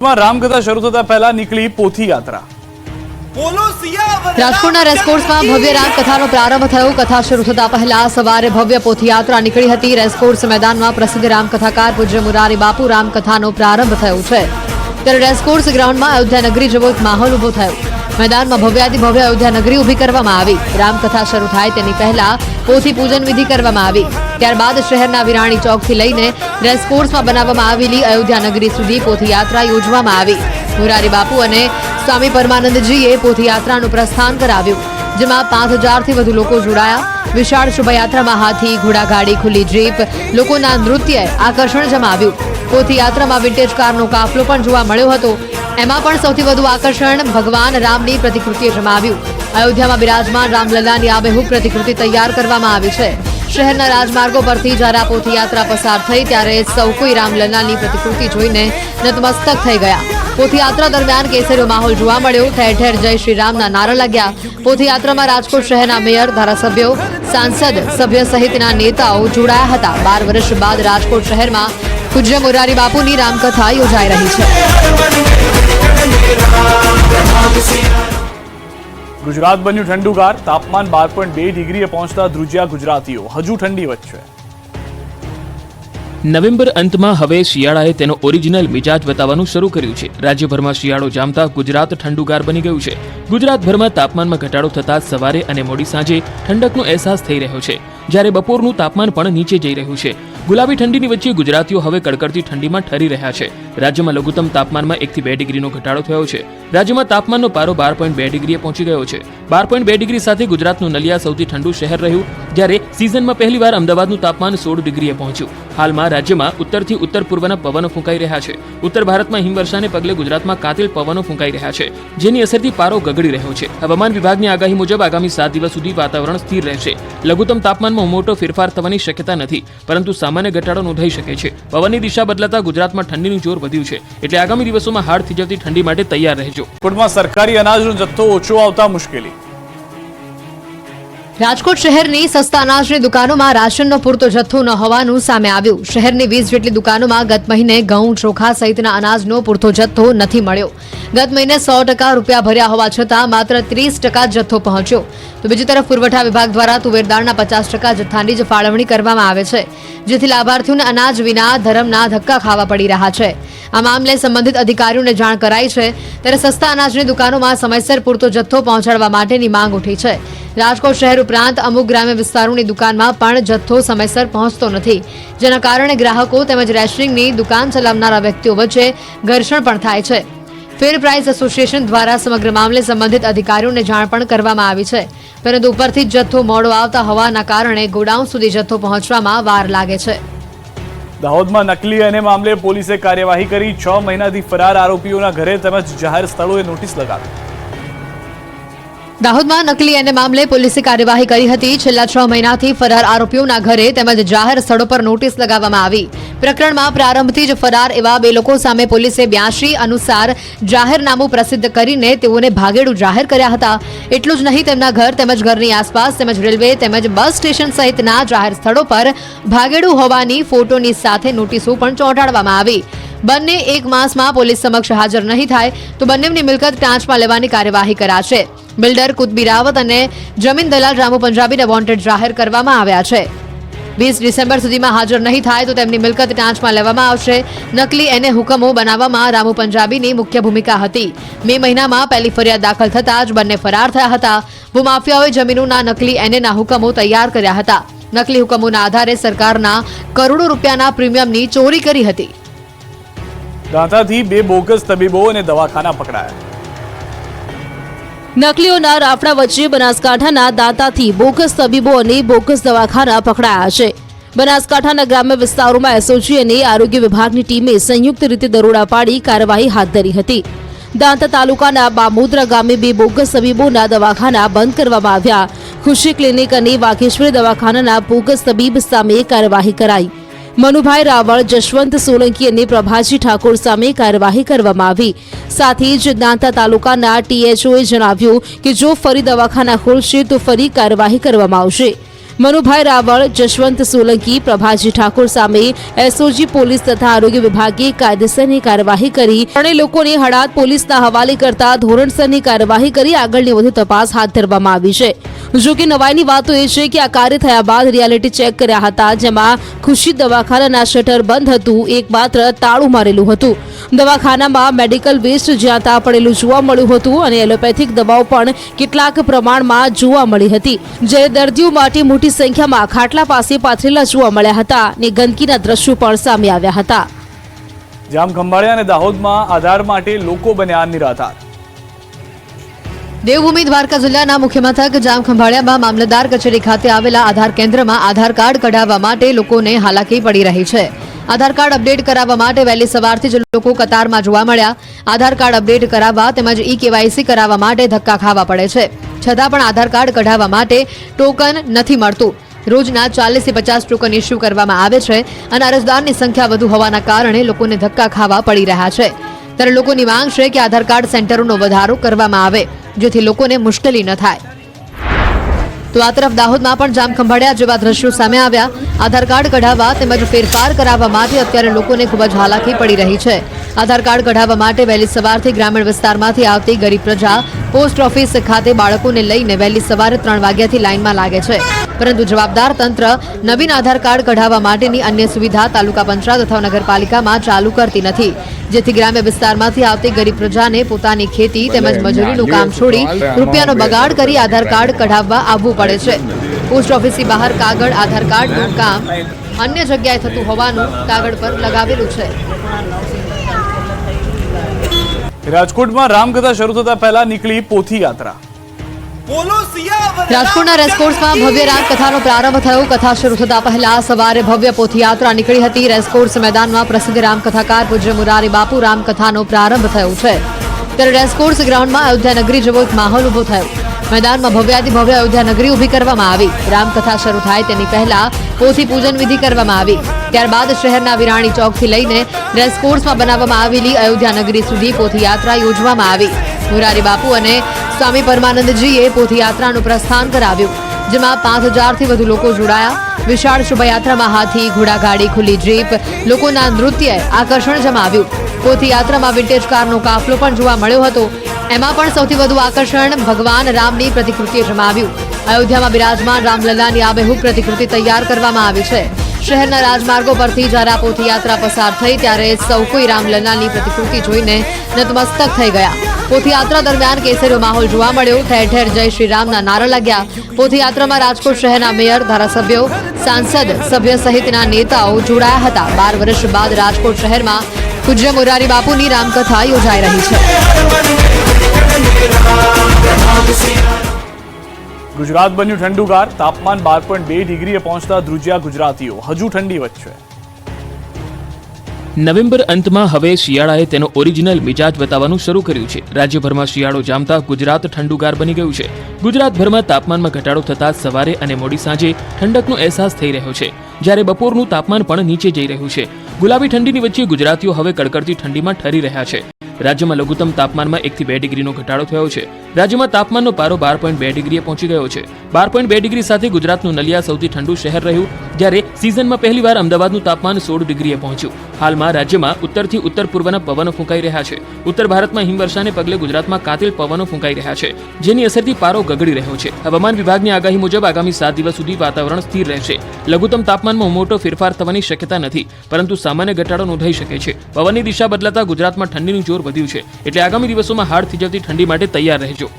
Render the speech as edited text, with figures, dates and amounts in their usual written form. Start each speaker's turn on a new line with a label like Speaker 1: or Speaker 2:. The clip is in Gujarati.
Speaker 1: રામકથા શરૂ થતા પહેલા નીકળી પોથી યાત્રા।
Speaker 2: રાજકોટના રેસકોર્સમાં ભવ્ય રામકથાનો પ્રારંભ થયો। કથા શરૂ થતા પહેલા સવારે ભવ્ય પોથી યાત્રા નીકળી હતી। રેસકોર્સ મેદાનમાં પ્રસિદ્ધ રામકથાકાર પૂજ્ય મુરારી બાપુ રામકથાનો પ્રારંભ થયો છે, ત્યારે રેસકોર્સ ગ્રાઉન્ડમાં અયોધ્યા નગરી જેવો એક માહોલ ઉભો થયો। મેદાનમાં ભવ્યાતિ ભવ્ય અયોધ્યા નગરી ઊભી કરવામાં આવી। રામકથા શરૂ થાય તેની પહેલા પોથી પૂજન વિધિ કરવામાં આવી। ત્યારબાદ શહેરના વિરાણી ચોકથી લઈને રેસકોર્સમાં બનાવવામાં આવેલી અયોધ્યા નગરી સુધી પોથી યાત્રા યોજવામાં આવી। મુરારી બાપુ અને સ્વામી પરમાનંદજીએ પોથી યાત્રાનું પ્રસ્થાન કરાવ્યું, જેમાં 5000થી વધુ લોકો જોડાયા। વિશાળ શોભાયાત્રામાં હાથી, ઘોડાગાડી, ખુલ્લી જીપ, લોકોના નૃત્યએ આકર્ષણ જમાવ્યું। પોથી યાત્રામાં વિન્ટેજ કારનો કાફલો પણ જોવા મળ્યો હતો। એમાં પણ સૌથી વધુ આકર્ષણ ભગવાન રામની પ્રતિકૃતિએ જમાવ્યું। અયોધ્યામાં બિરાજમાન રામલલ્લાની આબેહૂબ પ્રતિકૃતિ તૈયાર કરવામાં આવી છે। શહેરના રાજમાર્ગો પરથી જ્યારે આ પોથી યાત્રા પસાર થઈ ત્યારે સૌ કોઈ રામલલ્લાની પ્રતિકૃતિ જોઈને નતમસ્તક થઈ ગયા। પોથી યાત્રા દરમિયાન કેસરીયો માહોલ જોવા મળ્યો। ઠેર ઠેર જય શ્રી રામના નારા લાગ્યા। પોથી યાત્રામાં રાજકોટ શહેરના મેયર, ધારાસભ્યો, સાંસદ, સભ્ય સહિતના નેતાઓ જોડાયા હતા। 12 વર્ષ બાદ રાજકોટ શહેરમાં પૂજ્ય મોરારી બાપુની રામકથા યોજાઈ રહી છે।
Speaker 1: ગુજરાત બન્યું ઠંડુગાર। તાપમાન 12.2 ડિગ્રીએ પહોંચતા ધ્રુજ્યા ગુજરાતીઓ। હજુ ઠંડી વચ્ચે
Speaker 3: નવેમ્બર અંતમાં હવે શિયાળાએ તેનો ઓરિજિનલ મિજાજ બતાવવાનું શરૂ કર્યું છે। રાજ્યભરમાં શિયાળો જામતા ગુજરાત ઠંડુગાર બની ગયું છે। ગુજરાતભરમાં તાપમાનમાં ઘટાડો થતાં સવારે અને મોડી સાંજે ઠંડકનો અહેસાસ થઈ રહ્યો છે, જ્યારે બપોરનું તાપમાન પણ નીચે જઈ રહ્યું છે। ગુલાબી ઠંડીની વચ્ચે ગુજરાતીઓ હવે કડકડતી ઠંડીમાં ઠરી રહ્યા છે। રાજ્યમાં લઘુત્તમ તાપમાનમાં 1 થી 2 ડિગ્રીનો ઘટાડો થયો છે। રાજ્યમાં તાપમાનનો પારો 12.2 ડિગ્રીએ પહોંચી ગયો છે। 12.2 ડિગ્રી સાથે ગુજરાતનું નલિયા સૌથી ઠંડુ શહેર રહ્યું, જ્યારે સિઝનમાં પહેલીવાર અમદાવાદનું તાપમાન 16 ડિગ્રીએ પહોંચ્યું। હાલમાં રાજ્યમાં ઉત્તરથી ઉત્તર પૂર્વના પવનો ફૂંકાઈ રહ્યા છે। ઉત્તર ભારતમાં હિમવર્ષાને પગલે ગુજરાતમાં કાતિલ પવનો ફૂંકાઈ રહ્યા છે, જેની અસરથી પારો ગગડી રહ્યો છે। હવામાન વિભાગની આગાહી મુજબ આગામી 7 દિવસ સુધી વાતાવરણ સ્થિર રહેશે। લઘુત્તમ તાપમાનમાં મોટો ફેરફાર થવાની શક્યતા નથી, પરંતુ સામાન્ય ઘટાડો નોંધાઈ શકે છે। પવનની દિશા બદલાતા ગુજરાતમાં ઠંડીનું જોર વધ્યું છે, એટલે આગામી દિવસોમાં હાડ થીજવતી ઠંડી માટે તૈયાર રહેજો।
Speaker 1: રાજકોટમાં સરકારી અનાજનો જથ્થો ઓછો આવતા મુશ્કેલી।
Speaker 2: રાજકોટ શહેરની સસ્તા અનાજની દુકાનોમાં રાશનનો પૂરતો જથ્થો ન હોવાનું સામે આવ્યું। શહેરની 20 જેટલી દુકાનોમાં ગત મહિને ઘઉં, ચોખા સહિતના અનાજનો પૂરતો જથ્થો નથી મળ્યો। ગત મહિને 100% રૂપિયા ભર્યા હોવા છતાં માત્ર 30% જથ્થો પહોંચ્યો। તો બીજી તરફ પુરવઠા વિભાગ દ્વારા તુવેર દાળના 50% જથ્થાની જ ફાળવણી કરવામાં આવે છે, જેથી લાભાર્થીઓને અનાજ વિના ધરમના ધક્કા ખાવા પડી રહ્યા છે। આ મામલે સંબંધિત અધિકારીઓને જાણ કરાઈ છે, ત્યારે સસ્તા અનાજની દુકાનોમાં સમયસર પૂરતો જથ્થો પહોંચાડવા માટેની માંગ ઉઠી છે। રાજકોટ શહેર ઉપરાંત અમુક ગ્રામ્ય વિસ્તારોની દુકાનમાં પણ જથ્થો સમયસર પહોંચતો નથી, જેના કારણે ગ્રાહકો તેમજ રેશનિંગની દુકાન ચલાવનારા વ્યક્તિઓ વચ્ચે ઘર્ષણ પણ થાય છે। ફેર પ્રાઇસ એસોસિએશન દ્વારા સમગ્ર મામલે સંબંધિત અધિકારીઓને જાણ પણ કરવામાં આવી છે, પરંતુ ઉપરથી જથ્થો મોડો આવતા હોવાના કારણે ગોડાઉન સુધી જથ્થો પહોંચવામાં વાર લાગે છે।
Speaker 1: દાહોદમાં નકલી અને મામલે પોલીસે કાર્યવાહી કરી। 6 મહિનાથી ફરાર આરોપીઓના ઘરે તેમજ જાહેર સ્થળોએ નોટિસ લગાવી।
Speaker 2: દાહોદમાં નકલી અને મામલે પોલીસે કાર્યવાહી કરી હતી। છેલ્લા 6 મહિનાથી ફરાર આરોપીઓના ઘરે તેમજ જાહેર સ્થળો પર નોટિસ લગાવવામાં આવી। પ્રકરણમાં પ્રારંભથી જ ફરાર એવા 2 લોકો સામે પોલીસે 82 અનુસાર જાહેરનામું પ્રસિદ્ધ કરીને તેઓને ભાગેડુ જાહેર કર્યા હતા। એટલું જ નહીં, તેમના ઘર તેમજ ઘરની આસપાસ તેમજ રેલવે તેમજ બસ સ્ટેશન સહિતના જાહેર સ્થળો પર ભાગેડુ હોવાની ફોટોની સાથે નોટિસો પણ ચોંટાડવામાં આવી। બંને 1 માસમાં પોલીસ સમક્ષ હાજર નહીં થાય તો બંનેની મિલકત ટાંચમાં લેવાની કાર્યવાહી કરાશે। બિલ્ડર કુતબી રાવત અને જમીન દલાલ રામુ પંજાબીને વોન્ટેડ જાહેર કરવામાં આવ્યા છે। 20 ડિસેમ્બર સુધીમાં હાજર નહીં થાય તો તેમની મિલકત ટાંચમાં લેવામાં આવશે। નકલી એને હુકમો બનાવવામાં રામુ પંજાબીની મુખ્ય ભૂમિકા હતી। મે મહિનામાં પહેલી ફરિયાદ દાખલ થતાં જ બંને ફરાર થયા હતા। ભૂમાફિયાઓએ જમીનોના નકલી એનેના હુકમો તૈયાર કર્યા હતા। નકલી હુકમોના આધારે સરકારના કરોડો રૂપિયાના પ્રીમિયમની ચોરી કરી હતી।
Speaker 1: દાંતાથી 2 બોગસ તબીબો અને દવાખાના પકડાયા।
Speaker 4: નકલીઓના રાફડા વચ્ચે બનાસકાંઠાના દાંતાથી બોગસ તબીબો અને બોગસ દવાખાના પકડાયા છે। બનાસકાંઠાના ગ્રામ્ય વિસ્તારોમાં એસઓજી અને આરોગ્ય વિભાગની ટીમે સંયુક્ત રીતે દરોડા પાડી કાર્યવાહી હાથ ધરી હતી। દાંતા તાલુકાના બામોદરા ગામે 2 બોગસ તબીબોના દવાખાના બંધ કરવામાં આવ્યા। ખુશી ક્લિનિક અને વાઘેશ્વરી દવાખાનાના બોગસ તબીબ સામે કાર્યવાહી કરાઈ। મનુભાઈ રાવળ, જશવંત સોલંકી અને પ્રભાજી ઠાકોર સામે કાર્યવાહી કરવામાં આવી। સાથે જ દાંતા તાલુકાના ટીએચઓએ જણાવ્યું કે જો ફરી દવાખાના ખોલશે તો ફરી કાર્યવાહી કરવામાં આવશે। મનુભાઈ રાવળ, જશવંત સોલંકી, પ્રભાજી ઠાકોર સામે એસઓજી પોલીસ તથા આરોગ્ય વિભાગે કાયદેસરની કાર્યવાહી કરી ત્રણેય લોકોને હળાદ પોલીસના હવાલે કરતા ધોરણસરની કાર્યવાહી કરી આગળની વધુ તપાસ હાથ ધરવામાં આવી છે. જો કે નવાઈની વાતો એ છે કે આ કાર્ય થયા બાદ રિયાલિટી ચેક કર્યા હતા, જેમાં ખુશી દવાખાનાના શટર બંધ હતું, એકમાત્ર તાળું મારેલું હતું. દવાખાનામાં મેડિકલ વેસ્ટ જ્યાં ત્યાં પડેલું જોવા મળ્યું હતું અને એલોપેથિક દવાઓ પણ કેટલાક પ્રમાણમાં જોવા મળી હતી. જ્યારે દર્દીઓ માટે મોટી સંખ્યામાં ખાટલા પાસે પાથરેલા જોવા મળ્યા હતા અને ગંદકીના દ્રશ્યો પણ સામે આવ્યા હતા.
Speaker 1: જામખંભાળિયા અને દાહોદમાં આધાર માટે લોકો બન્યા નિરાધાર.
Speaker 2: દેવભૂમિ દ્વારકા જિલ્લાના મુખ્ય મથક જામખંભાળિયામાં મામલતદાર કચેરી ખાતે આવેલા આધાર કેન્દ્રમાં આધાર કાર્ડ કઢાવવા માટે લોકોને હાલાકી પડી રહી છે. આધાર કાર્ડ અપડેટ કરાવવા માટે વહેલી સવારથી જ લોકો કતારમાં જોવા મળ્યા. આધાર કાર્ડ અપડેટ કરાવવા તેમજ ઈ-કેવાયસી કરાવવા માટે ધક્કા ખાવા પડે છે. છતાં પણ આધાર કાર્ડ કઢાવવા માટે ટોકન નથી મળતું. રોજના 40 થી 50 ટોકન ઇસ્યુ કરવામાં આવે છે અને અરજદારની સંખ્યા વધુ હોવાના કારણે લોકોને ધક્કા ખાવા પડી રહ્યા છે. ત્યારે લોકોની માંગ છે કે આધાર કાર્ડ સેન્ટરોનો વધારો કરવામાં આવે, જેથી લોકોને મુશ્કેલી ન થાય. તો આ તરફ દાહોદમાં પણ જામખંભાળિયા જેવા દ્રશ્યો સામે આવ્યા. આધાર કાર્ડ કઢાવવા તેમજ ફેરફાર કરાવવા માટે અત્યારે લોકોને ખૂબ જ હાલાકી પડી રહી છે. આધાર કાર્ડ કઢાવવા માટે વહેલી સવારથી ગ્રામીણ વિસ્તારમાંથી આવતી ગરીબ પ્રજા પોસ્ટ ઓફિસ ખાતે બાળકોને લઈને વહેલી સવારે 3 વાગ્યાથી લાઇનમાં લાગે છે. પરંતુ જવાબદાર તંત્ર નવીન આધાર કાર્ડ કઢાવવા માટેની અન્ય સુવિધા તાલુકા પંચાયત અથવા નગરપાલિકામાં ચાલુ કરતી નથી, જેથી ગ્રામ્ય વિસ્તારમાંથી આવતી ગરીબ પ્રજાને પોતાની ખેતી તેમજ મજૂરીનું કામ છોડી રૂપિયાનો બગાડ કરી આધાર કાર્ડ કઢાવવા આવવું પડે છે. પોસ્ટ ઓફિસની બહાર કાગળ આધાર કાર્ડનું કામ અન્ય જગ્યાએ થતું હોવાનું કાગળ પર લગાવેલું છે.
Speaker 1: રાજકોટમાં રામકથા શરૂ થતા પહેલા નીકળી પોથી યાત્રા.
Speaker 2: રાજકોટના રેસકોર્સમાં ભવ્ય રામકથાનો પ્રારંભ થયો. કથા શરૂ થતા પહેલા સવારે ભવ્ય પોથયાત્રા નીકળી હતી. રેસકોર્સ મેદાનમાં પ્રસિદ્ધ રામકથાકાર પૂજ્ય મુરારી બાપુ રામકથાનો પ્રારંભ થયો છે. ત્યારે રેસકોર્સ ગ્રાઉન્ડમાં અયોધ્યા નગરી જેવો એક માહોલ ઉભો થયો. મેદાનમાં ભવ્યાતિ ભવ્ય અયોધ્યા નગરી ઊભી કરવામાં આવી. રામકથા શરૂ થાય તેની પહેલા પોથી પૂજન વિધિ કરવામાં આવી. ત્યારબાદ શહેરના વિરાણી ચોકથી લઈને રેસકોર્સમાં બનાવવામાં આવેલી અયોધ્યા નગરી સુધી પોથયાત્રા યોજવામાં આવી. મુરારી બાપુ અને સ્વામી પરમાનંદજીએ પોથયાત્રાનું પ્રસ્થાન કરાવ્યું, જેમાં 5000થી વધુ લોકો જોડાયા. વિશાળ શોભાયાત્રામાં હાથી, ઘોડાગાડી, ખુલ્લી જીપ, લોકોના નૃત્યએ આકર્ષણ જમાવ્યું. પોથયાત્રામાં વિન્ટેજ કારનો કાફલો પણ જોવા મળ્યો હતો. એમાં પણ સૌથી વધુ આકર્ષણ ભગવાન રામની પ્રતિકૃતિએ જમાવ્યું. અયોધ્યામાં બિરાજમાન રામલલ્લાની આબેહૂબ પ્રતિકૃતિ તૈયાર કરવામાં આવી છે. શહેરના રાજમાર્ગો પરથી જ્યારે આ પોથયાત્રા પસાર થઈ ત્યારે સૌ કોઈ રામલલ્લાની પ્રતિકૃતિ જોઈને નતમસ્તક થઈ ગયા. પોથયાત્રા દરમિયાન કેસરીયો માહોલ જોવા મળ્યો. ઠેર ઠેર જય શ્રી રામના નારા લાગ્યા. પોથયાત્રામાં રાજકોટ શહેરના મેયર, ધારાસભ્યો, સાંસદ સભ્ય સહિતના નેતાઓ જોડાયા હતા. 12 વર્ષ બાદ રાજકોટ શહેરમાં પૂજ્ય મોરારી બાપુની રામકથા યોજાઈ રહી છે.
Speaker 1: ગુજરાત બન્યું ઠંડુગાર. તાપમાન 12.2 ડિગ્રીએ પહોંચતા ધ્રુજ્યા ગુજરાતીઓ. હજુ ઠંડી વચ્ચે
Speaker 3: નવેમ્બર અંતમાં હવે શિયાળાએ તેનો ઓરિજિનલ મિજાજ બતાવવાનું શરૂ કર્યું છે. રાજ્યભરમાં શિયાળો જામતા ગુજરાત ઠંડુગાર બની ગયું છે. ગુજરાતભરમાં તાપમાનમાં ઘટાડો થતાં સવારે અને મોડી સાંજે ઠંડકનો અહેસાસ થઈ રહ્યો છે, જ્યારે બપોરનું તાપમાન પણ નીચે જઈ રહ્યું છે. ગુલાબી ઠંડીની વચ્ચે ગુજરાતીઓ હવે કડકડતી ઠંડીમાં ઠરી રહ્યા છે. રાજ્યમાં લઘુત્તમ તાપમાનમાં 1 થી 2 ડિગ્રીનો ઘટાડો થયો છે. રાજ્યમાં તાપમાનનો પારો 12.2 ડિગ્રીએ પહોંચી ગયો છે. 12.2 ડિગ્રી સાથે ગુજરાતનું નલિયા સૌથી ઠંડુ શહેર રહ્યું, જ્યારે સિઝનમાં પહેલીવાર અમદાવાદનું તાપમાન 16 ડિગ્રીએ પહોંચ્યું. હાલમાં રાજ્યમાં ઉત્તરથી ઉત્તર પૂર્વના પવનો ફૂંકાઈ રહ્યા છે. ઉત્તર ભારતમાં હિમવર્ષાને પગલે ગુજરાતમાં કાતિલ પવનો ફૂંકાઈ રહ્યા છે, જેની અસરથી પારો ગગડી રહ્યો છે. હવામાન વિભાગની આગાહી મુજબ આગામી 7 દિવસ સુધી વાતાવરણ સ્થિર રહેશે. લઘુત્તમ તાપમાનમાં મોટો ફેરફાર થવાની શક્યતા નથી, પરંતુ સામાન્ય ઘટાડો નોંધાઈ શકે છે. પવનની દિશા બદલાતા ગુજરાતમાં ઠંડીનું જોર વધ્યું છે, એટલે આગામી દિવસોમાં હાડ થીજવતી ઠંડી માટે તૈયાર રહેજો.